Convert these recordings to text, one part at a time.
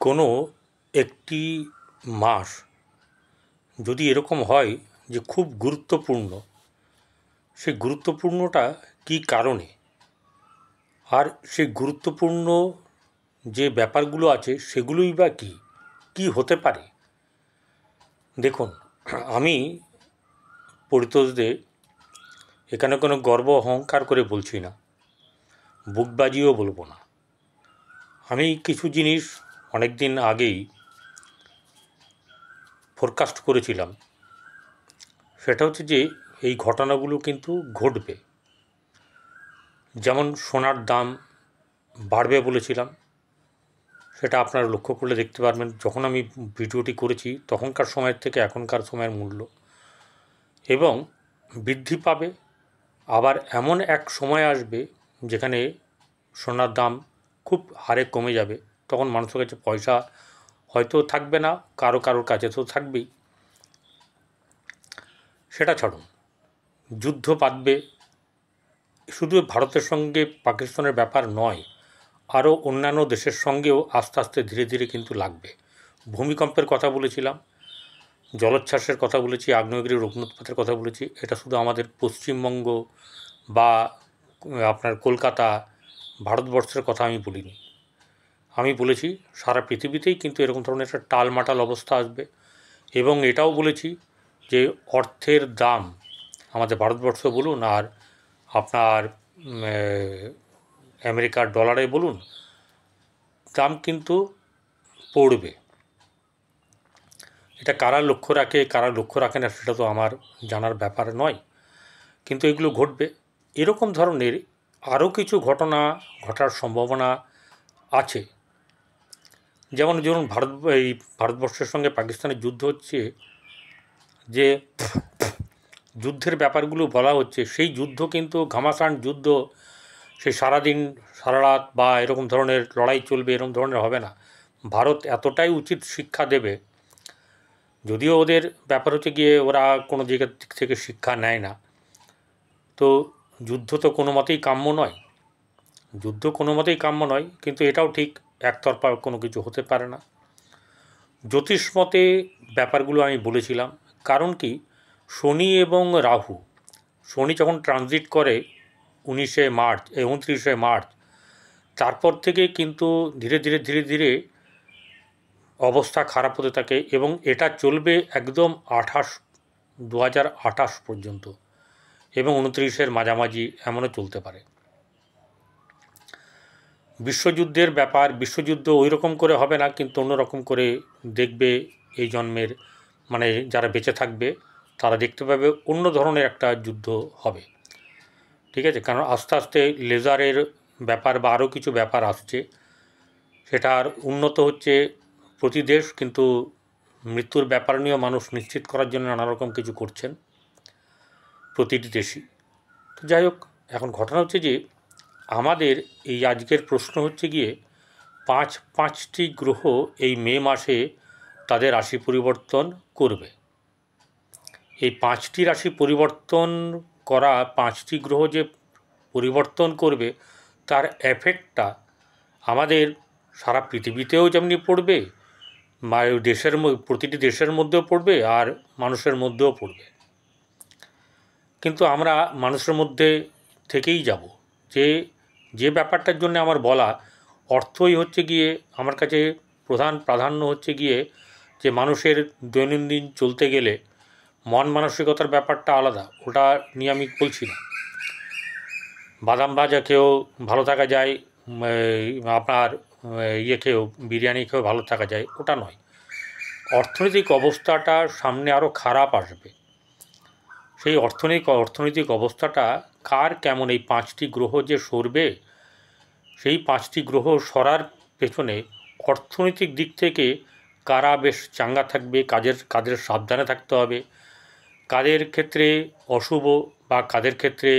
কোনো একটি মাস যদি এরকম হয় যে খুব গুরুত্বপূর্ণ, সেই গুরুত্বপূর্ণটা কী কারণে, আর সেই গুরুত্বপূর্ণ যে ব্যাপারগুলো আছে সেগুলোই বা কী কী হতে পারে। দেখুন, আমি পরিতোষদের এখানে কোনো গর্ব অহংকার করে বলছি না, বুকবাজিও বলবো না। আমি কিছু জিনিস অনেক দিন আগেই ফোরকাস্ট করেছিলাম। সেটা হচ্ছে যে এই ঘটনাগুলো কিন্তু ঘটবে। যেমন সোনার দাম বাড়বে বলেছিলাম, সেটা আপনারা লক্ষ্য করলে দেখতে পারবেন। যখন আমি ভিডিওটি করেছি তখনকার সময়ের থেকে এখনকার সময়ের মূল্য এবং বৃদ্ধি পাবে। আবার এমন এক সময় আসবে যেখানে সোনার দাম খুব হারে কমে যাবে। তখন মানুষের কাছে পয়সা হয়তো থাকবে না, কারোর কাছে তো থাকবেই। সেটা ছাড়ুন, যুদ্ধ বাঁধবে। শুধু ভারতের সঙ্গে পাকিস্তানের ব্যাপার নয়, আরও অন্যান্য দেশের সঙ্গেও আস্তে আস্তে ধীরে ধীরে কিন্তু লাগবে। ভূমিকম্পের কথা বলেছিলাম, জলোচ্ছ্বাসের কথা বলেছি, আগ্নেয়গিরির অগ্নুৎপাতের কথা বলেছি। এটা শুধু আমাদের পশ্চিমবঙ্গ বা আপনার কলকাতা, ভারতবর্ষের কথা আমি বলিনি। আমি বলেছি সারা পৃথিবীতেই কিন্তু এরকম ধরনের একটা টালমাটাল অবস্থা আসবে। এবং এটাও বলেছি যে অর্থের দাম আমাদের ভারতবর্ষ বলুন আর আপনার আমেরিকার ডলারে বলুন, দাম কিন্তু পড়বে। এটা কারা লক্ষ্য রাখে কারা লক্ষ্য রাখে না সেটা তো আমার জানার ব্যাপার নয়, কিন্তু এগুলো ঘটবে। এরকম ধরনের আরও কিছু ঘটনা ঘটার সম্ভাবনা আছে। যেমন ধরুন এই ভারতবর্ষের সঙ্গে পাকিস্তানের যুদ্ধ হচ্ছে, যে যুদ্ধের ব্যাপারগুলো বলা হচ্ছে, সেই যুদ্ধ কিন্তু ঘামাসান যুদ্ধ, সেই সারাদিন সারা রাত বা এরকম ধরনের লড়াই চলবে এরকম ধরনের হবে না। ভারত এতটাই উচিত শিক্ষা দেবে, যদিও ওদের ব্যাপার হচ্ছে গিয়ে ওরা কোনো জায়গার দিক থেকে শিক্ষা নেয় না। তো যুদ্ধ তো কোনো মতেই কাম্য নয়, যুদ্ধ কোনো মতেই কাম্য নয়, কিন্তু এটাও ঠিক একতরফা কোনো কিছু হতে পারে না। জ্যোতিষমতে ব্যাপারগুলো আমি বলেছিলাম। কারণ কি, শনি এবং রাহু, শনি যখন ট্রানজিট করে 29শে মার্চ, তারপর থেকে কিন্তু ধীরে ধীরে ধীরে ধীরে অবস্থা খারাপ হতে থাকে এবং এটা চলবে একদম 2028 পর্যন্ত, এবং 29-এর মাঝামাঝি এমনও চলতে পারে। বিশ্বযুদ্ধের ব্যাপার, বিশ্বযুদ্ধ ওই রকম করে হবে না, কিন্তু অন্যরকম করে দেখবে এই জন্মের, মানে যারা বেঁচে থাকবে তারা দেখতে পাবে অন্য ধরনের একটা যুদ্ধ হবে। ঠিক আছে, কারণ আস্তে আস্তে লেজারের ব্যাপার বা আরও কিছু ব্যাপার আসছে, সেটা আর উন্নত হচ্ছে প্রতি দেশ, কিন্তু মৃত্যুর ব্যাপার নিয়েও মানুষ নিশ্চিত করার জন্য নানা রকম কিছু করছেন প্রতিটি দেশই। তো যাই হোক, এখন ঘটনা হচ্ছে যে আমাদের এই আজকের প্রশ্ন হচ্ছে গিয়ে পাঁচটি গ্রহ এই মে মাসে তাদের রাশি পরিবর্তন করবে। এই 5টি রাশি পরিবর্তন করা 5টি গ্রহ যে পরিবর্তন করবে, তার এফেক্টটা আমাদের সারা পৃথিবীতেও যেমনি পড়বে, বা প্রতিটি দেশের মধ্যেও পড়বে আর মানুষের মধ্যেও পড়বে। কিন্তু আমরা মানুষের মধ্যে থেকেই যাব, যে ব্যাপারটার জন্য আমার বলা, অর্থই হচ্ছে গিয়ে আমার কাছে প্রধান প্রাধান্য হচ্ছে গিয়ে যে মানুষের দৈনন্দিন চলতে গেলে মন মানসিকতার ব্যাপারটা আলাদা, ওটা নিয়ে আমি বলছি না। বাদাম ভাজা খেয়েও ভালো থাকা যায়, আপনার খেয়েও বিরিয়ানি খেয়েও ভালো থাকা যায়, ওটা নয়। অর্থনৈতিক অবস্থাটা সামনে আরও খারাপ আসবে। সেই অর্থনৈতিক অবস্থাটা কার কেমন, এই 5টি গ্রহ যে সরবে, সেই 5টি গ্রহ সরার পেছনে অর্থনৈতিক দিক থেকে কারা বেশ চাঙ্গা থাকবে, কাদের সাবধানে থাকতে হবে, কাদের ক্ষেত্রে অশুভ বা কাদের ক্ষেত্রে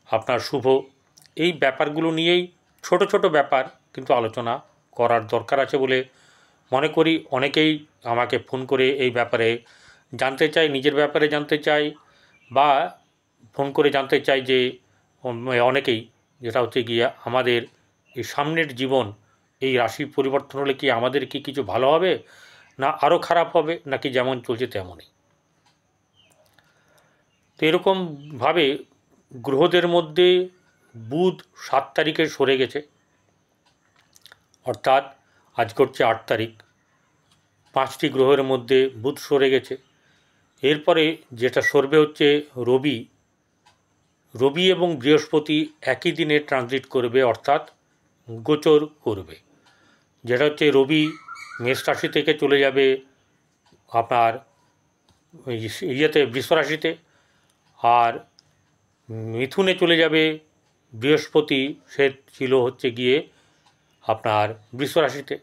আপনার শুভ, এই ব্যাপারগুলো নিয়েই ছোট ছোট ব্যাপার কিন্তু আলোচনা করার দরকার আছে বলে মনে করি। অনেকেই আমাকে ফোন করে এই ব্যাপারে জানতে চায়, নিজের ব্যাপারে জানতে চায়, বা ফোন করে জানতে চায় যে অনেকেই, যেটা হচ্ছে গিয়ে আমাদের এই সামনের জীবন, এই রাশি পরিবর্তন হলে কি আমাদের কি কিছু ভালো হবে, না আরও খারাপ হবে, নাকি যেমন চলছে তেমনই? তো এরকমভাবে গ্রহদের মধ্যে বুধ 7 তারিখে সরে গেছে, অর্থাৎ আজকে হচ্ছে 8 তারিখ। 5টি গ্রহের মধ্যে বুধ সরে গেছে। এরপরে যেটা সরবে হচ্ছে রবি। রবি এবং বৃহস্পতি একই দিনে ট্রানজিট করবে, অর্থাৎ গোচর করবে। যেটা হচ্ছে রবি মেষ রাশি থেকে চলে যাবে আপনার বৃষ রাশিতে, আর মিথুনে চলে যাবে বৃহস্পতি, সে ছিল হচ্ছে গিয়ে আপনার বৃষ রাশিতে।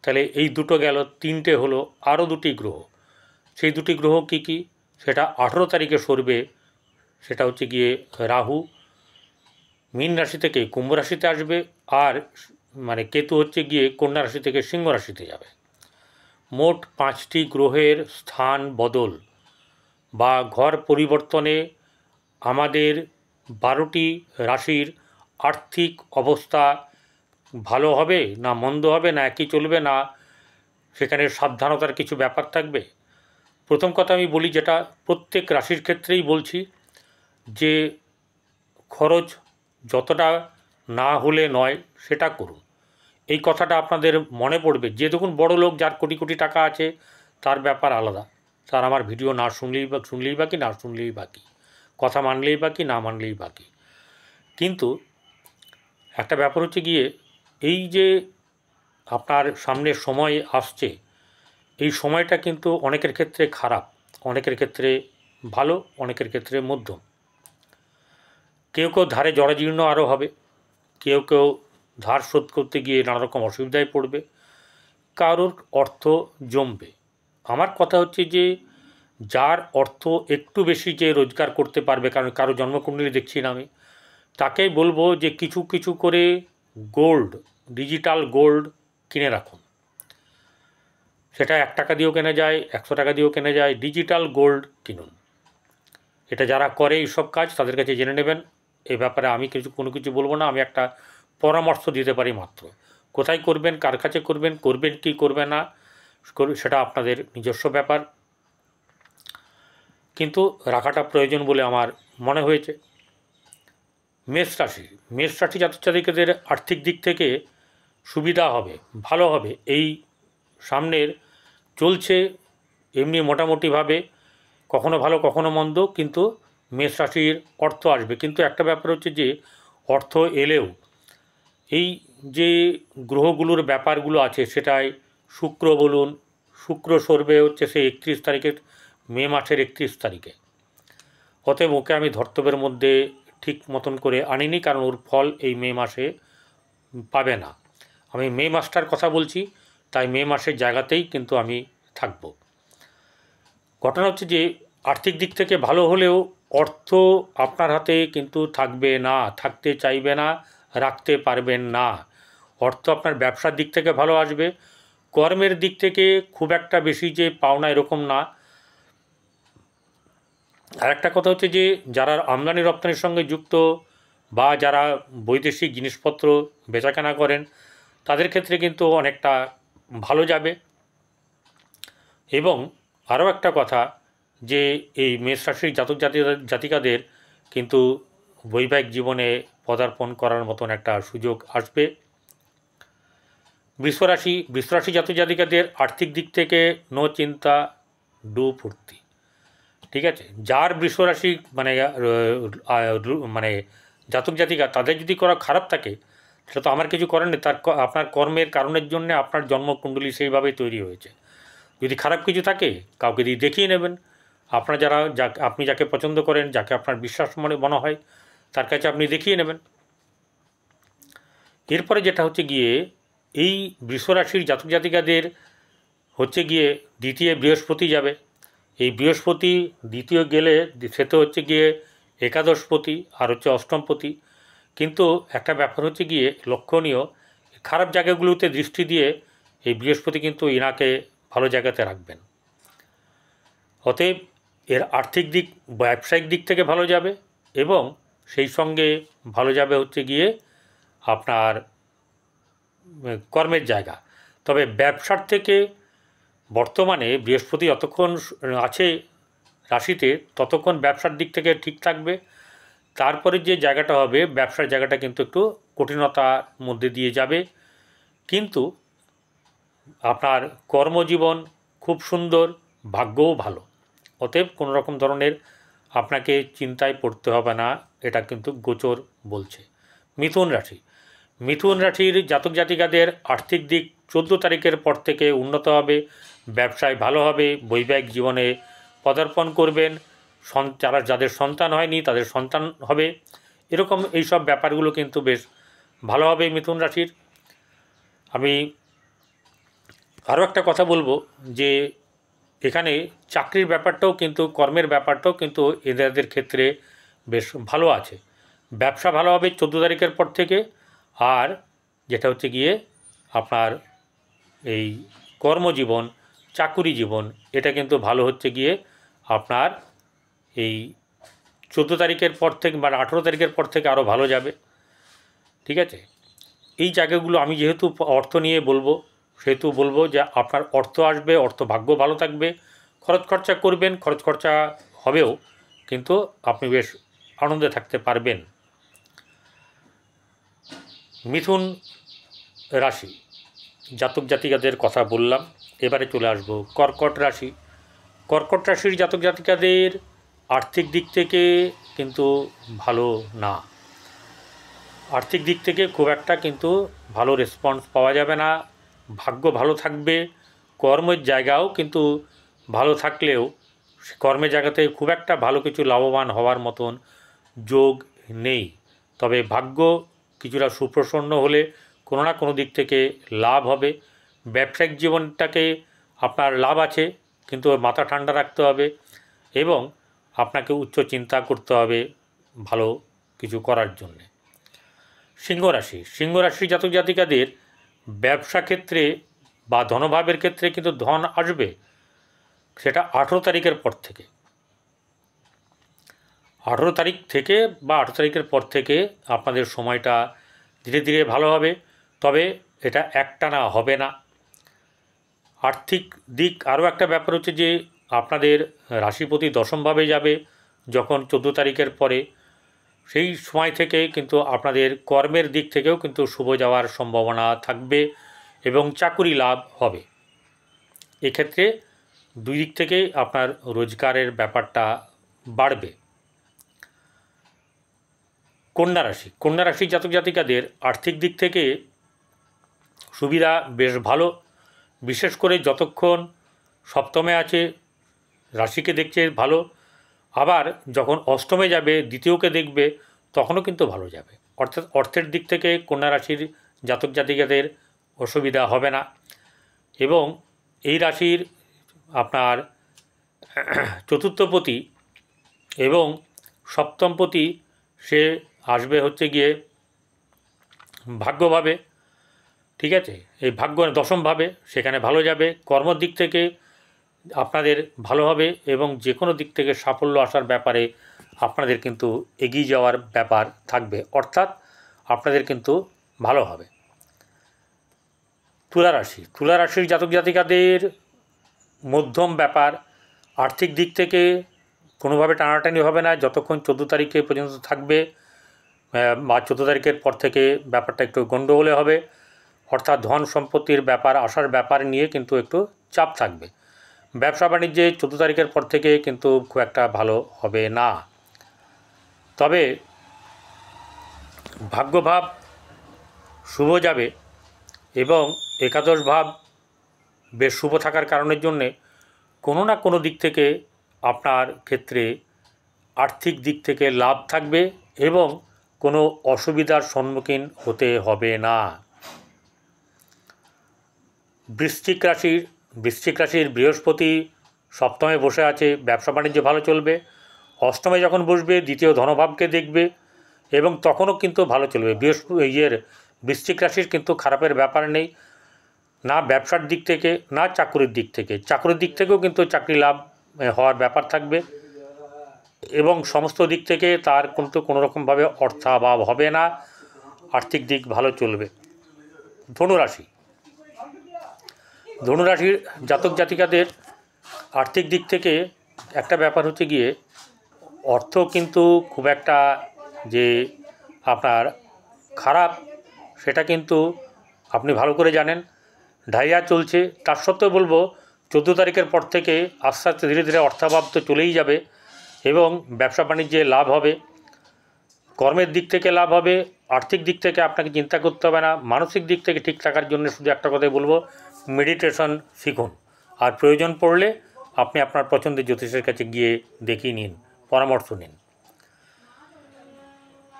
তাহলে এই দুটো গেল, 3টে হলো। আরও 2টি গ্রহ, সেই 2টি গ্রহ কি কি, সেটা 18 তারিখে সরবে। সেটা হচ্ছে গিয়ে রাহু মীন রাশি থেকে কুম্ভ রাশিতে আসবে, আর মানে কেতু হচ্ছে গিয়ে কন্যা রাশি থেকে সিংহ রাশিতে যাবে। মোট 5টি গ্রহের স্থান বদল বা ঘর পরিবর্তনে আমাদের 12টি রাশির আর্থিক অবস্থা ভালো হবে না মন্দ হবে, না একই চলবে, না সেখানে সাবধানতার কিছু ব্যাপার থাকবে? প্রথম কথা আমি বলি, যেটা প্রত্যেক রাশির ক্ষেত্রেই বলছি, যে খরচ যতটা না হলে নয় সেটা করুন। এই কথাটা আপনাদের মনে পড়বে। যে দেখুন বড় লোক, যার কোটি কোটি টাকা আছে, তার ব্যাপার আলাদা। তার আমার ভিডিও না শুনলেই বাকি, না শুনলেই বাকি, কথা মানলেই বাকি, না মানলেই বাকি। কিন্তু একটা ব্যাপার হচ্ছে গিয়ে, এই যে আপনার সামনে সময় আসছে, এই সময়টা কিন্তু অনেকের ক্ষেত্রে খারাপ, অনেকের ক্ষেত্রে ভালো, অনেকের ক্ষেত্রে মধ্যম। কেউ কেউ ধারে জরাজীর্ণ আরও হবে, কেউ কেউ ধার শোধ করতে গিয়ে নানা রকম অসুবিধায় পড়বে, কারোর অর্থ জমবে। আমার কথা হচ্ছে যে, যার অর্থ একটু বেশি যে রোজগার করতে পারবে, কারণ কারো জন্মকুণ্ডলী দেখছি না আমি, তাকেই বলবো যে কিছু কিছু করে গোল্ড, ডিজিটাল গোল্ড কিনে রাখুন। সেটা 1 টাকা দিয়েও কেনা যায়, 100 টাকা দিয়েও কেনা যায়। ডিজিটাল গোল্ড কিনুন। এটা যারা করে এইসব কাজ, তাদের কাছে জেনে নেবেন। এ ব্যাপারে আমি কোনো কিছু বলবো না, আমি একটা পরামর্শ দিতে পারি মাত্র। কোথায় করবেন, কার কাছে করবেন, করবেন কি করবেন না, সেটা আপনাদের নিজস্ব ব্যাপার, কিন্তু রাখাটা প্রয়োজন বলে আমার মনে হয়েছে। মেষ রাশি জাতক-জাতিকাদের আর্থিক দিক থেকে সুবিধা হবে, ভালো হবে। এই সামনের চলছে এমনি মোটামুটিভাবে, কখনো ভালো কখনো মন্দ, কিন্তু মেষ রাশির অর্থ আসবে। কিন্তু একটা ব্যাপার হচ্ছে যে, অর্থ এলেও এই যে গ্রহগুলোর ব্যাপারগুলো আছে, সেটাই শুক্র বলুন, শুক্র সরবে হচ্ছে সেই 31 তারিখে, মে মাসের 31 তারিখে। অতএব ওকে আমি ধর্তব্যের মধ্যে ঠিক মতন করে আনিনি, কারণ ওর ফল এই মে মাসে পাবে না। আমি মে মাসটার কথা বলছি, তাই মে মাসের জায়গাতেই কিন্তু আমি থাকব। ঘটনা হচ্ছে যে, আর্থিক দিক থেকে ভালো হলেও অর্থ আপনার হাতে কিন্তু থাকবে না, থাকতে চাইবে না, রাখতে পারবেন না। অর্থ আপনার ব্যবসার দিক থেকে ভালো আসবে, কর্মের দিক থেকে খুব একটা বেশি যে পাওনা এরকম না। আর একটা কথা হচ্ছে যে, যারা আমদানি রপ্তানির সঙ্গে যুক্ত বা যারা বৈদেশিক জিনিসপত্র বেচাকেনা করেন, তাদের ক্ষেত্রে কিন্তু অনেকটা ভালো যাবে। এবং আরও একটা কথা, যে এই মেষ রাশির জাতিকাদের কিন্তু বৈবাহিক জীবনে পদার্পণ করার মতন একটা সুযোগ আসবে। বৃষরাশি জাতিকাদের আর্থিক দিক থেকে নো চিন্তা, ডু ফুর্তি। ঠিক আছে, যার বৃষরাশি মানে জাতিকা, তাদের যদি করা খারাপ থাকে, সেটা তো আমার কিছু করেন নেই। আপনার কর্মের কারণের জন্য আপনার জন্মকুণ্ডলী সেইভাবেই তৈরি হয়েছে। যদি খারাপ কিছু থাকে, কাউকে দিয়ে দেখিয়ে নেবেন। আপনি যাকে পছন্দ করেন, যাকে আপনার বিশ্বাস মনে হয়, তার কাছে আপনি দেখিয়ে নেবেন। এরপরে যেটা হচ্ছে গিয়ে, এই বৃষরাশির জাতিকাদের হচ্ছে গিয়ে দ্বিতীয় বৃহস্পতি যাবে। এই বৃহস্পতি দ্বিতীয় গেলে সে তো হচ্ছে গিয়ে একাদশপতি, আর হচ্ছে অষ্টমপতি। কিন্তু একটা ব্যাপার হচ্ছে গিয়ে লক্ষণীয়, খারাপ জায়গাগুলোতে দৃষ্টি দিয়ে এই বৃহস্পতি কিন্তু ইনাকে ভালো জায়গাতে রাখবেন। অতএব এর আর্থিক দিক, ব্যবসায়িক দিক থেকে ভালো যাবে, এবং সেই সঙ্গে ভালো যাবে হচ্ছে গিয়ে আপনার কর্মের জায়গা। তবে ব্যবসার থেকে বর্তমানে বৃহস্পতি যতক্ষণ আছে রাশিতে ততক্ষণ ব্যবসার দিক থেকে ঠিক থাকবে। তারপরে যে জায়গাটা হবে ব্যবসার জায়গাটা কিন্তু একটু কঠিনতার মধ্যে দিয়ে যাবে, কিন্তু আপনার কর্মজীবন খুব সুন্দর, ভাগ্যও ভালো। অতএব কোনো রকম ধরনের আপনাকে চিন্তায় পড়তে হবে না, এটা কিন্তু গোচর বলছে। মিথুন রাশি, মিথুন রাশির জাতক জাতিকাদের আর্থিক দিক 14 তারিখের পর থেকে উন্নত হবে, ব্যবসায় ভালো হবে, বৈবাহিক জীবনে পদার্পণ করবেন, যাদের সন্তান হয়নি তাদের সন্তান হবে, এরকম এইসব ব্যাপারগুলো কিন্তু বেশ ভালো হবে মিথুন রাশির। আমি আরও একটা কথা বলবো যে এখানে চাকরির ব্যাপারটাও কিন্তু, কর্মের ব্যাপারটাও কিন্তু এদের ক্ষেত্রে বেশ ভালো আছে। ব্যবসা ভালো হবে 14 তারিখের পর থেকে। আর যেটা হচ্ছে গিয়ে আপনার এই কর্মজীবন, চাকুরি জীবন, এটা কিন্তু ভালো হচ্ছে গিয়ে আপনার এই 14 তারিখের পর থেকে, মানে 18 তারিখের পর থেকে আরও ভালো যাবে। ঠিক আছে, এই জায়গাগুলো আমি যেহেতু অর্থ নিয়ে বলবো সেহেতু বলবো যে আপনার অর্থ আসবে, অর্থ ভাগ্য ভালো থাকবে, খরচ খরচা করবেন, খরচ খরচা হবেও, কিন্তু আপনি বেশ আনন্দে থাকতে পারবেন। মিথুন রাশি জাতক জাতিকাদের কথা বললাম, এবারে চলে আসব কর্কট রাশি। কর্কট রাশির জাতক জাতিকাদের আর্থিক দিক থেকে কিন্তু ভালো না, আর্থিক দিক থেকে খুব একটা কিন্তু ভালো রেসপন্স পাওয়া যাবে না। ভাগ্য ভালো থাকবে, কর্মের জায়গাও কিন্তু ভালো থাকলেও কর্মের জায়গাতে খুব একটা ভালো কিছু লাভবান হওয়ার মতন যোগ নেই। তবে ভাগ্য কিছুটা সুপ্রসন্ন হলে কোনো না কোনো দিক থেকে লাভ হবে। ব্যবসায়িক জীবনটাকে আপনার লাভ আছে, কিন্তু মাথা ঠান্ডা রাখতে হবে এবং আপনাকে উচ্চ চিন্তা করতে হবে ভালো কিছু করার জন্যে। সিংহ রাশি, সিংহ রাশি জাতক জাতিকাদের ব্যবসা ক্ষেত্রে বা ধনভাবের ক্ষেত্রে কিন্তু ধন আসবে, সেটা 18 তারিখের পর থেকে। 18 তারিখ থেকে বা 18 তারিখের পর থেকে আপনাদের সময়টা ধীরে ধীরে ভালো হবে, তবে এটা একটানা হবে না। আর্থিক দিক আরও একটা ব্যাপার হচ্ছে যে আপনাদের রাশিপতি দশমভাবে যাবে যখন 14 তারিখের পরে, সেই সময় থেকে কিন্তু আপনাদের কর্মের দিক থেকেও কিন্তু শুভ যাওয়ার সম্ভাবনা থাকবে এবং চাকুরি লাভ হবে। এক্ষেত্রে দুই দিক থেকেই আপনার রোজগারের ব্যাপারটা বাড়বে। কন্যা রাশি, কন্যা রাশির জাতক জাতিকাদের আর্থিক দিক থেকে সুবিধা বেশ ভালো, বিশেষ করে যতক্ষণ সপ্তমে আছে রাশিকে দেখছে ভালো, আবার যখন অষ্টমে যাবে দ্বিতীয়কে দেখবে তখনও কিন্তু ভালো যাবে। অর্থাৎ অর্থের দিক থেকে কন্যা রাশির জাতক জাতিকাদের অসুবিধা হবে না। এবং এই রাশির আপনার চতুর্থপতি এবং সপ্তমপতি সে আসবে হচ্ছে গিয়ে ভাগ্যভাবে। ঠিক আছে, এই ভাগ্য দশমভাবে, সেখানে ভালো যাবে। কর্মর দিক থেকে আপনাদের ভালো হবে এবং যে কোনো দিক থেকে সাফল্য আসার ব্যাপারে আপনাদের কিন্তু এগিয়ে যাওয়ার ব্যাপার থাকবে, অর্থাৎ আপনাদের কিন্তু ভালো হবে। তুলা রাশি, তুলা রাশির জাতক জাতিকাদের মধ্যম ব্যাপার, আর্থিক দিক থেকে কোনোভাবে টানাটানি হবে না যতক্ষণ 14 তারিখে পর্যন্ত থাকবে, বা 14 তারিখের পর থেকে ব্যাপারটা একটু গণ্ডগোলে হবে, অর্থাৎ ধন সম্পত্তির ব্যাপার আসার ব্যাপার নিয়ে কিন্তু একটু চাপ থাকবে। ব্যবসা বাণিজ্যে 14 তারিখের পর থেকে কিন্তু খুব একটা ভালো হবে না। তবে ভাগ্যভাব শুভ যাবে এবং একাদশ ভাব বেশ শুভ থাকার কারণের জন্যে কোনো না কোনো দিক থেকে আপনার ক্ষেত্রে আর্থিক দিক থেকে লাভ থাকবে এবং কোনো অসুবিধার সম্মুখীন হতে হবে না। বৃশ্চিক রাশির বৃহস্পতি সপ্তমে বসে আছে, ব্যবসা বাণিজ্য ভালো চলবে। অষ্টমে যখন বসবে দ্বিতীয় ধনভাবকে দেখবে এবং তখনও কিন্তু ভালো চলবে। বৃশ্চিক রাশির কিন্তু খারাপের ব্যাপার নেই, না ব্যবসার দিক থেকে না চাকরির দিক থেকে। চাকরির দিক থেকেও কিন্তু চাকরি লাভ হওয়ার ব্যাপার থাকবে এবং সমস্ত দিক থেকে তার কিন্তু কোনোরকমভাবে অর্থাভাব হবে না, আর্থিক দিক ভালো চলবে। ধনুরাশি, ধনুরাশির জাতক জাতিকাদের আর্থিক দিক থেকে একটা ব্যাপার হচ্ছে গিয়ে অর্থ কিন্তু খুব একটা যে আপনার খারাপ সেটা কিন্তু আপনি ভালো করে জানেন। ঢাইয়া চলছে, তার সত্ত্বেও বলবো 14 তারিখের পর থেকে আস্তে আস্তে ধীরে ধীরে অর্থাভাব তো চলেই যাবে এবং ব্যবসা বাণিজ্যে লাভ হবে, কর্মের দিক থেকে লাভ হবে, আর্থিক দিক থেকে আপনাকে চিন্তা করতে হবে না। মানসিক দিক থেকে ঠিক থাকার জন্য শুধু একটা কথাই বলবো, মেডিটেশন শিখুন, আর প্রয়োজন পড়লে আপনি আপনার পছন্দের জ্যোতিষের কাছে গিয়ে দেখিয়ে নিন, পরামর্শ নিন।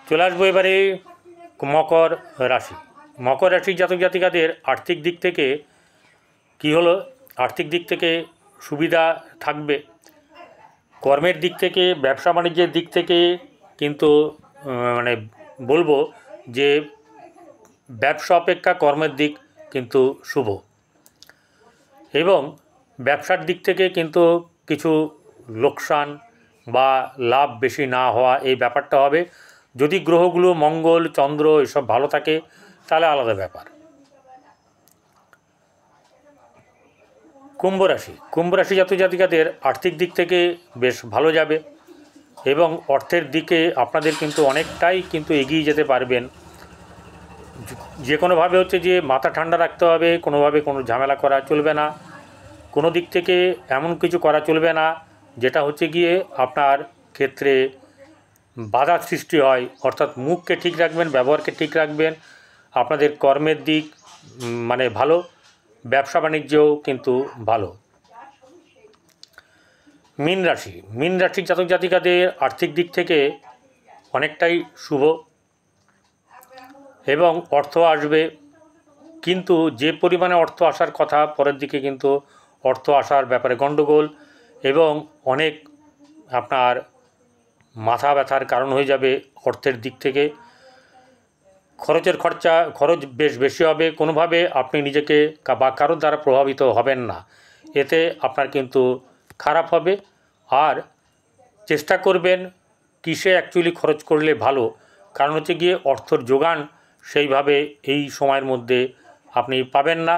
চলে আসবো এবারে মকর রাশি। মকর রাশির জাতক জাতিকাদের আর্থিক দিক থেকে কি হলো, আর্থিক দিক থেকে সুবিধা থাকবে, কর্মের দিক থেকে ব্যবসা বাণিজ্যের দিক থেকে কিন্তু মানে বলবো যে ব্যবসা অপেক্ষা কর্মের দিক কিন্তু শুভ, এবং ব্যবসার দিক থেকে কিন্তু কিছু লোকসান বা লাভ বেশি না হওয়া এই ব্যাপারটা হবে। যদি গ্রহগুলো মঙ্গল চন্দ্র এসব ভালো থাকে তাহলে আলাদা ব্যাপার। কুম্ভ রাশি, কুম্ভ রাশি জাতক জাতিকাদের আর্থিক দিক থেকে বেশ ভালো যাবে এবং অর্থের দিকে আপনাদের কিন্তু অনেকটাই কিন্তু এগিয়ে যেতে পারবেন। যে কোনোভাবে হচ্ছে যে মাথা ঠান্ডা রাখতে হবে, কোনোভাবে কোনো ঝামেলা করা চলবে না, কোনো দিক থেকে এমন কিছু করা চলবে না যেটা হচ্ছে গিয়ে আপনার ক্ষেত্রে বাধা সৃষ্টি হয়। অর্থাৎ মুখকে ঠিক রাখবেন, ব্যবহারকে ঠিক রাখবেন, আপনাদের কর্মের দিক মানে ভালো, ব্যবসা বাণিজ্যও কিন্তু ভালো। মীন রাশি, মীন রাশির জাতক জাতিকাদের আর্থিক দিক থেকে অনেকটাই শুভ এবং অর্থ আসবে, কিন্তু যে পরিমাণে অর্থ আসার কথা পরের দিকে কিন্তু অর্থ আসার ব্যাপারে গণ্ডগোল এবং অনেক আপনার মাথা ব্যথার কারণ হয়ে যাবে। অর্থের দিক থেকে খরচ বেশ বেশি হবে, কোনোভাবে আপনি নিজেকে বা কারোর দ্বারা প্রভাবিত হবেন না, এতে আপনার কিন্তু খারাপ হবে। আর চেষ্টা করবেন কিসে অ্যাকচুয়ালি খরচ করলে ভালো, কারণ হচ্ছে গিয়ে অর্থর যোগান সেইভাবে এই সময়ের মধ্যে আপনি পাবেন না।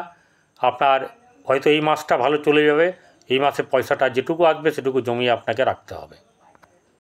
আপনার হয়তো এই মাসটা ভালো চলে যাবে, এই মাসে পয়সাটা যেটুকু আসবে সেটুকু জমিয়ে আপনাকে রাখতে হবে।